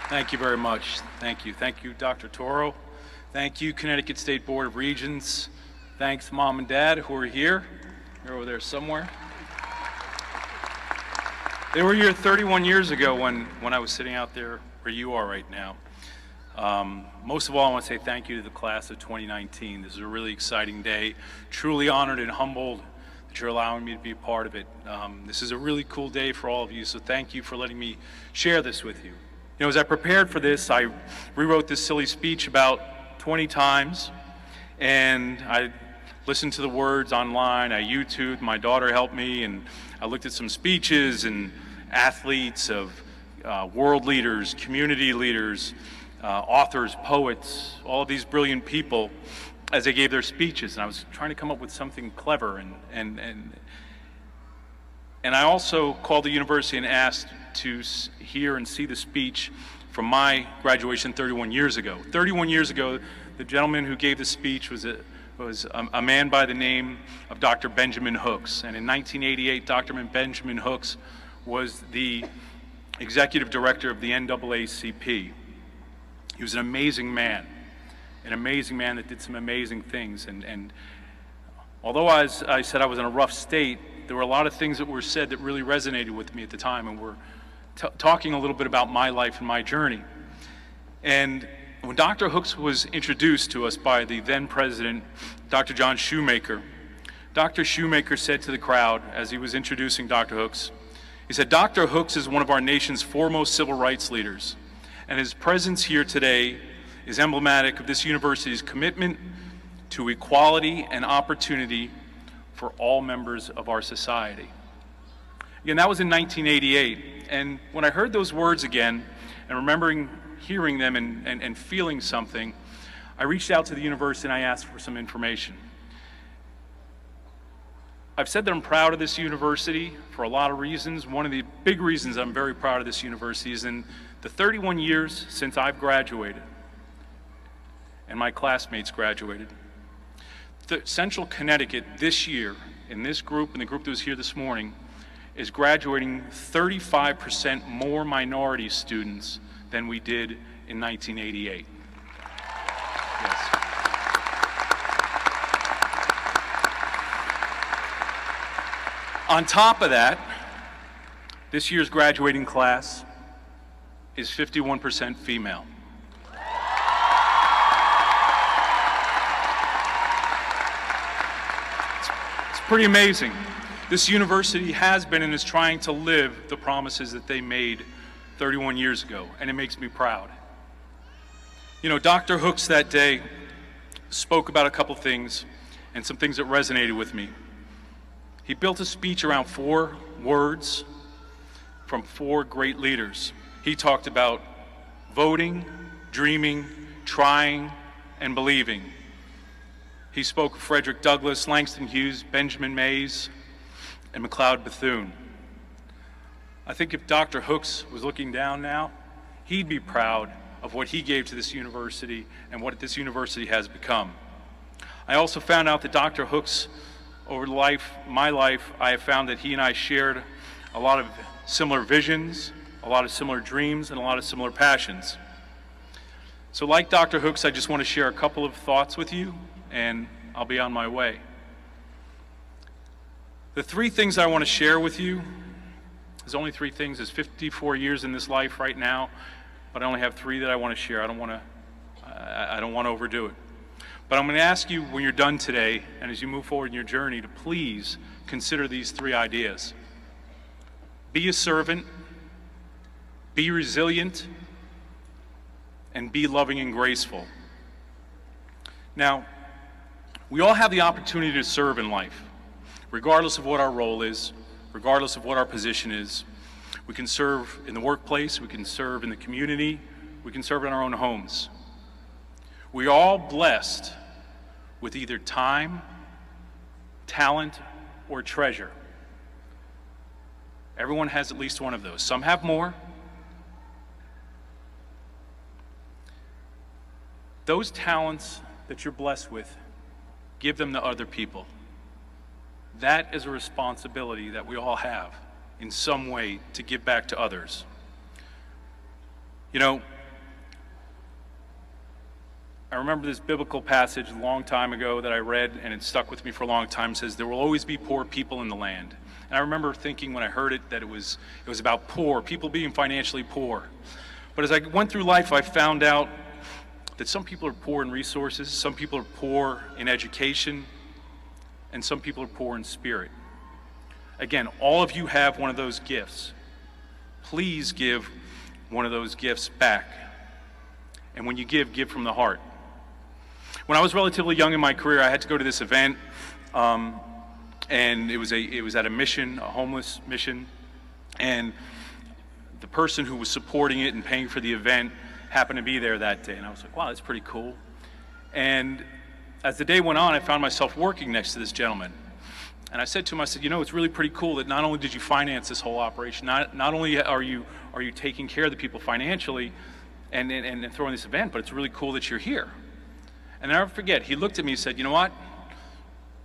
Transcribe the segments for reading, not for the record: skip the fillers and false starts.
Thank you very much. Thank you. Thank you, Dr. Toro. Thank you, Connecticut State Board of Regents. Thanks, Mom and Dad, who are here. They're over there somewhere. They were here 31 years ago when I was sitting out there where you are right now. Most of all, I want to say thank you to the class of 2019. This is a really exciting day. Truly honored and humbled that you're allowing me to be a part of it. This is a really cool day for all of you, so thank you for letting me share this with you. You know, as I prepared for this, I rewrote this silly speech about 20 times, and I listened to the words online. I YouTubed, my daughter helped me, and I looked at some speeches and athletes of world leaders, community leaders, authors, poets, all of these brilliant people as they gave their speeches. And I was trying to come up with something clever, and I also called the university and asked to hear and see the speech from my graduation 31 years ago. 31 years ago, the gentleman who gave the speech was a man by the name of Dr. Benjamin Hooks. And in 1988, Dr. Benjamin Hooks was the executive director of the NAACP. He was an amazing man that did some amazing things. And although I said I was in a rough state, there were a lot of things that were said that really resonated with me at the time, and we're talking a little bit about my life and my journey. And when Dr. Hooks was introduced to us by the then president, Dr. John Shoemaker, Dr. Shoemaker said to the crowd as he was introducing Dr. Hooks, he said, "Dr. Hooks is one of our nation's foremost civil rights leaders, and his presence here today is emblematic of this university's commitment to equality and opportunity for all members of our society." Again, that was in 1988, and when I heard those words again, and remembering hearing them and feeling something, I reached out to the university and I asked for some information. I've said that I'm proud of this university for a lot of reasons. One of the big reasons I'm very proud of this university is in the 31 years since I've graduated and my classmates graduated, Central Connecticut this year, in this group and the group that was here this morning, is graduating 35% more minority students than we did in 1988. Yes. On top of that, this year's graduating class is 51% female. It's pretty amazing. This university has been and is trying to live the promises that they made 31 years ago, and it makes me proud. You know, Dr. Hooks that day spoke about a couple things and some things that resonated with me. He built a speech around 4 words from 4 great leaders. He talked about voting, dreaming, trying, and believing. He spoke of Frederick Douglass, Langston Hughes, Benjamin Mays, and McLeod Bethune. I think if Dr. Hooks was looking down now, he'd be proud of what he gave to this university and what this university has become. I also found out that Dr. Hooks, over my life, I have found that he and I shared a lot of similar visions, a lot of similar dreams, and a lot of similar passions. So like Dr. Hooks, I just want to share a couple of thoughts with you, and I'll be on my way. The 3 things I want to share with you, there's only 3 things. There's 54 years in this life right now, but I only have 3 that I want to share. I don't want to overdo it. But I'm going to ask you when you're done today, and as you move forward in your journey, to please consider these 3 ideas. Be a servant, be resilient, and be loving and graceful. Now, we all have the opportunity to serve in life, regardless of what our role is, regardless of what our position is. We can serve in the workplace, we can serve in the community, we can serve in our own homes. We are all blessed with either time, talent, or treasure. Everyone has at least one of those. Some have more. Those talents that you're blessed with, give them to other people. That is a responsibility that we all have in some way to give back to others. You know, I remember this biblical passage a long time ago that I read, and it stuck with me for a long time. It says, there will always be poor people in the land. And I remember thinking when I heard it that it was about poor, people being financially poor. But as I went through life, I found out that some people are poor in resources, some people are poor in education, and some people are poor in spirit. Again, all of you have one of those gifts. Please give one of those gifts back. And when you give from the heart. When I was relatively young in my career, I had to go to this event, and it was at a mission, a homeless mission, and the person who was supporting it and paying for the event happened to be there that day, and I was like, wow, that's pretty cool. And as the day went on, I found myself working next to this gentleman. And I said to him, I said, you know, it's really pretty cool that not only did you finance this whole operation, not only are you taking care of the people financially and throwing this event, but it's really cool that you're here. And I'll never forget, he looked at me and said, you know what?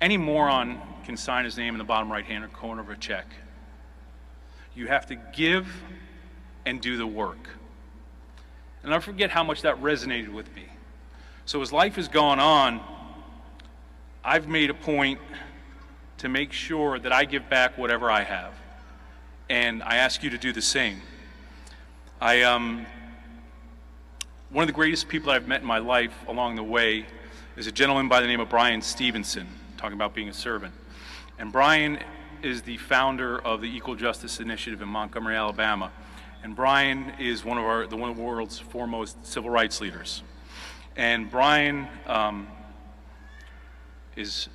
Any moron can sign his name in the bottom right-hand corner of a check. You have to give and do the work. And I'll forget how much that resonated with me. So as life has gone on, I've made a point to make sure that I give back whatever I have. And I ask you to do the same. One of the greatest people I've met in my life along the way is a gentleman by the name of Brian Stevenson, talking about being a servant. And Brian is the founder of the Equal Justice Initiative in Montgomery, Alabama. And Brian is one of the world's foremost civil rights leaders. And Brian is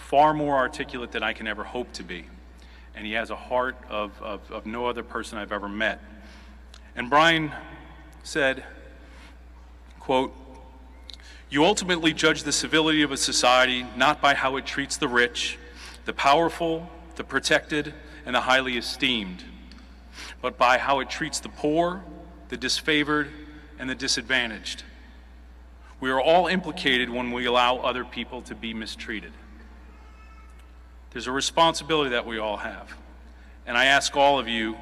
far more articulate than I can ever hope to be. And he has a heart of no other person I've ever met. And Brian said, quote, "You ultimately judge the civility of a society not by how it treats the rich, the powerful, the protected, and the highly esteemed, but by how it treats the poor, the disfavored, and the disadvantaged. We are all implicated when we allow other people to be mistreated." There's a responsibility that we all have. And I ask all of you,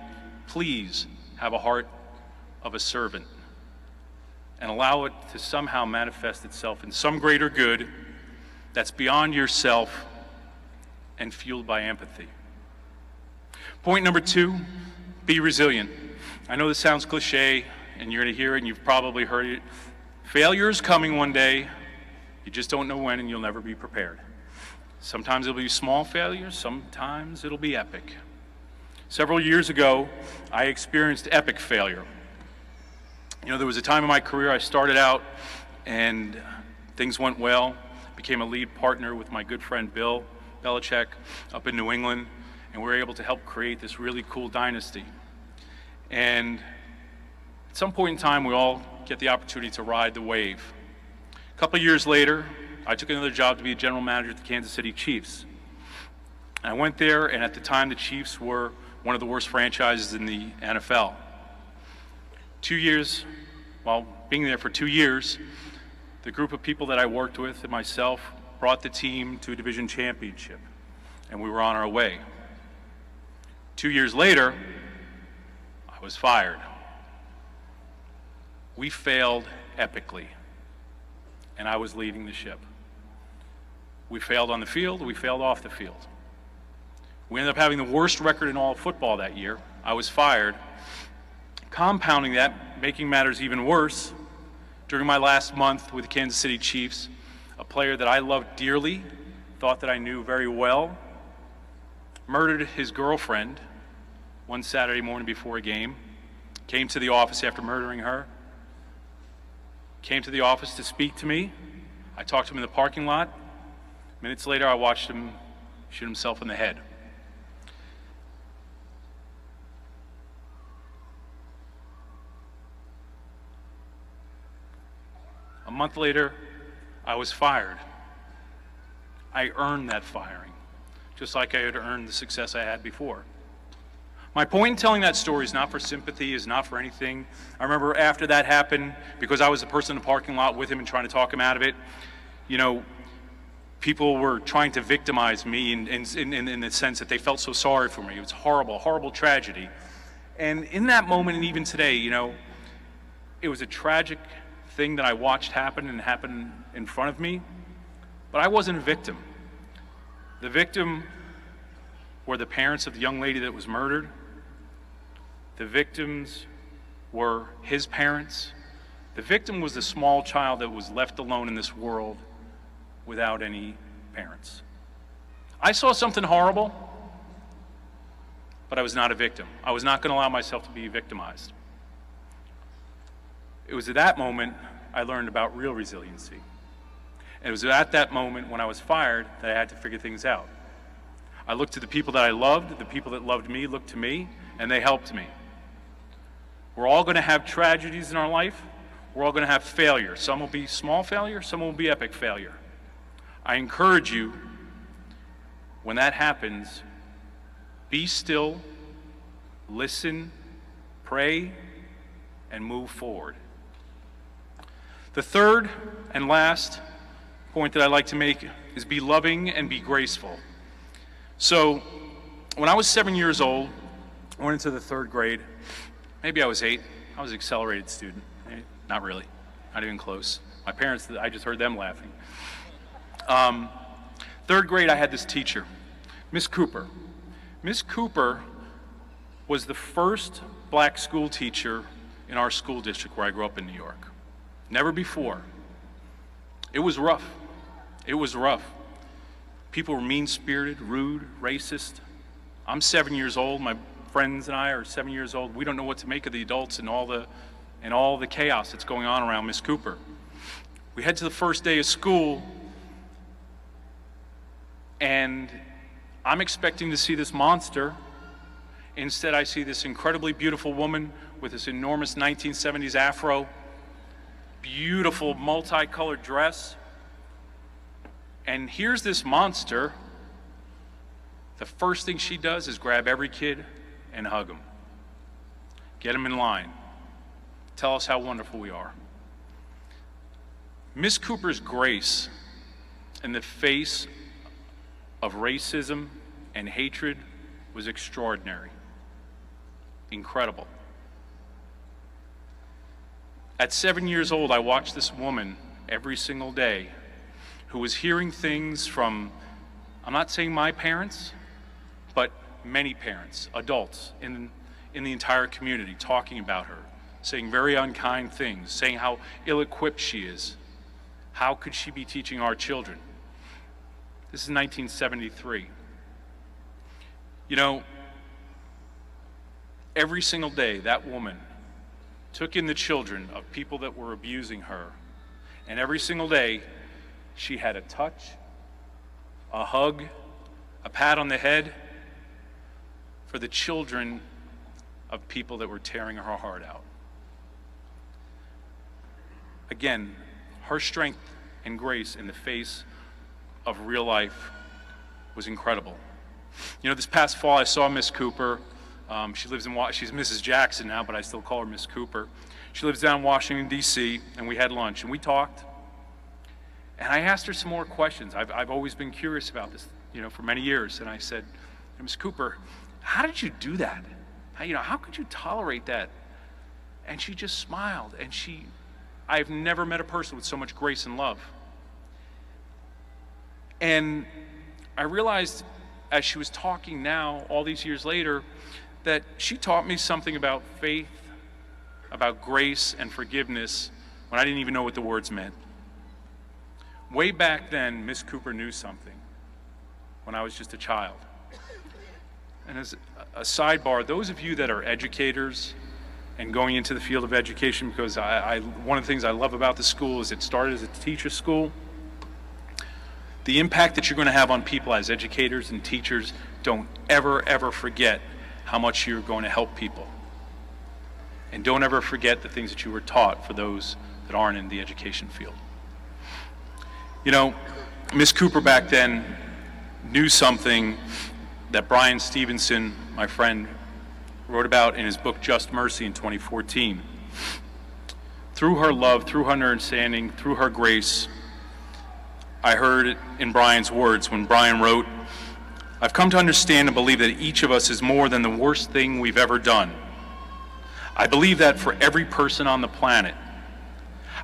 please have a heart of a servant and allow it to somehow manifest itself in some greater good that's beyond yourself and fueled by empathy. Point number 2, be resilient. I know this sounds cliche, and you're going to hear it, and you've probably heard it. Failure is coming one day. You just don't know when, and you'll never be prepared. Sometimes it'll be small failures, sometimes it'll be epic. Several years ago, I experienced epic failure. You know, there was a time in my career I started out and things went well. Became a lead partner with my good friend Bill Belichick up in New England, and we were able to help create this really cool dynasty. And at some point in time, we all get the opportunity to ride the wave. A couple of years later, I took another job to be a general manager at the Kansas City Chiefs. And I went there, and at the time, the Chiefs were one of the worst franchises in the NFL. 2 years, while being there for 2 years, the group of people that I worked with and myself brought the team to a division championship, and we were on our way. 2 years later, I was fired. We failed epically, and I was leading the ship. We failed on the field, we failed off the field. We ended up having the worst record in all of football that year. I was fired. Compounding that, making matters even worse, during my last month with the Kansas City Chiefs, a player that I loved dearly, thought that I knew very well, murdered his girlfriend one Saturday morning before a game, came to the office after murdering her, came to the office to speak to me. I talked to him in the parking lot. Minutes later, I watched him shoot himself in the head. A month later, I was fired. I earned that firing, just like I had earned the success I had before. My point in telling that story is not for sympathy, is not for anything. I remember after that happened, because I was the person in the parking lot with him and trying to talk him out of it, you know, people were trying to victimize me in the sense that they felt so sorry for me. It was horrible, horrible tragedy. And in that moment, and even today, you know, it was a tragic thing that I watched happen and happen in front of me, but I wasn't a victim. The victim were the parents of the young lady that was murdered. The victims were his parents. The victim was the small child that was left alone in this world without any parents. I saw something horrible, but I was not a victim. I was not going to allow myself to be victimized. It was at that moment I learned about real resiliency. And it was at that moment when I was fired that I had to figure things out. I looked to the people that I loved, the people that loved me looked to me, and they helped me. We're all going to have tragedies in our life. We're all going to have failure. Some will be small failure, some will be epic failure. I encourage you, when that happens, be still, listen, pray, and move forward. The third and last point that I'd like to make is be loving and be graceful. So, when I was 7 years old, I went into the 3rd grade. Maybe I was 8. I was an accelerated student. Not really, not even close. My parents, I just heard them laughing. 3rd grade, I had this teacher, Miss Cooper. Miss Cooper was the first black school teacher in our school district where I grew up in New York. Never before. It was rough. It was rough. People were mean-spirited, rude, racist. I'm 7 years old. My friends and I are 7 years old. We don't know what to make of the adults and all the chaos that's going on around Miss Cooper. We head to the first day of school, and I'm expecting to see this monster. Instead, I see this incredibly beautiful woman with this enormous 1970s afro, beautiful multicolored dress. And here's this monster. The first thing she does is grab every kid and hug them. Get them in line. Tell us how wonderful we are. Miss Cooper's grace in the face of racism and hatred was extraordinary. Incredible. At 7 years old, I watched this woman every single day who was hearing things from, I'm not saying my parents, but many parents, adults in the entire community talking about her, saying very unkind things, saying how ill-equipped she is. How could she be teaching our children? This is 1973. You know, every single day that woman took in the children of people that were abusing her, and every single day she had a touch, a hug, a pat on the head for the children of people that were tearing her heart out. Again, her strength and grace in the face of real life was incredible. You know, this past fall I saw Miss Cooper. She's Mrs. Jackson now, but I still call her Miss Cooper. She lives down in Washington, D.C., and we had lunch, and we talked. And I asked her some more questions. I've always been curious about this, you know, for many years. And I said, Miss Cooper, how did you do that? How could you tolerate that? And she just smiled, and I've never met a person with so much grace and love. And I realized as she was talking now, all these years later, that she taught me something about faith, about grace and forgiveness when I didn't even know what the words meant. Way back then, Miss Cooper knew something when I was just a child. And as a sidebar, those of you that are educators and going into the field of education, because one of the things I love about the school is it started as a teacher school. The impact that you're going to have on people as educators and teachers, don't ever forget how much you're going to help people. And don't ever forget the things that you were taught for those that aren't in the education field. You know, Miss Cooper back then knew something that Brian Stevenson, my friend, wrote about in his book Just Mercy in 2014. Through her love, through her understanding, through her grace, I heard it in Brian's words when Brian wrote, "I've come to understand and believe that each of us is more than the worst thing we've ever done. I believe that for every person on the planet.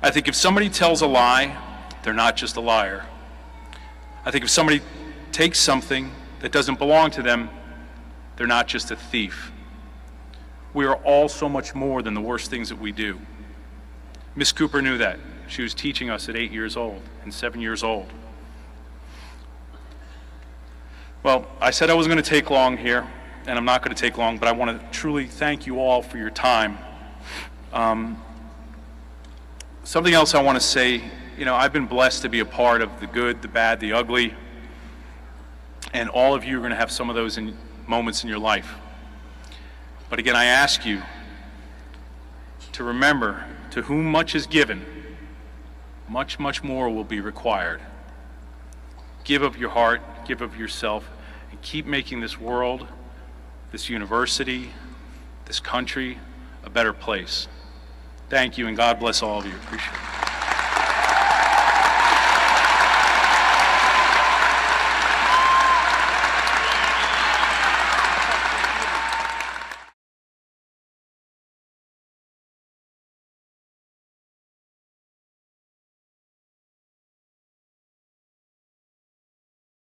I think if somebody tells a lie, they're not just a liar. I think if somebody takes something that doesn't belong to them, they're not just a thief. We are all so much more than the worst things that we do. Miss Cooper knew that. She was teaching us at 8 years old and 7 years old. Well, I said I wasn't going to take long here, and I'm not going to take long, but I want to truly thank you all for your time. Something else I want to say, you know, I've been blessed to be a part of the good, the bad, the ugly, and all of you are going to have some of those moments in your life. But again, I ask you to remember, to whom much is given, much, much more will be required. Give of your heart, give of yourself, and keep making this world, this university, this country, a better place. Thank you, and God bless all of you. Appreciate it.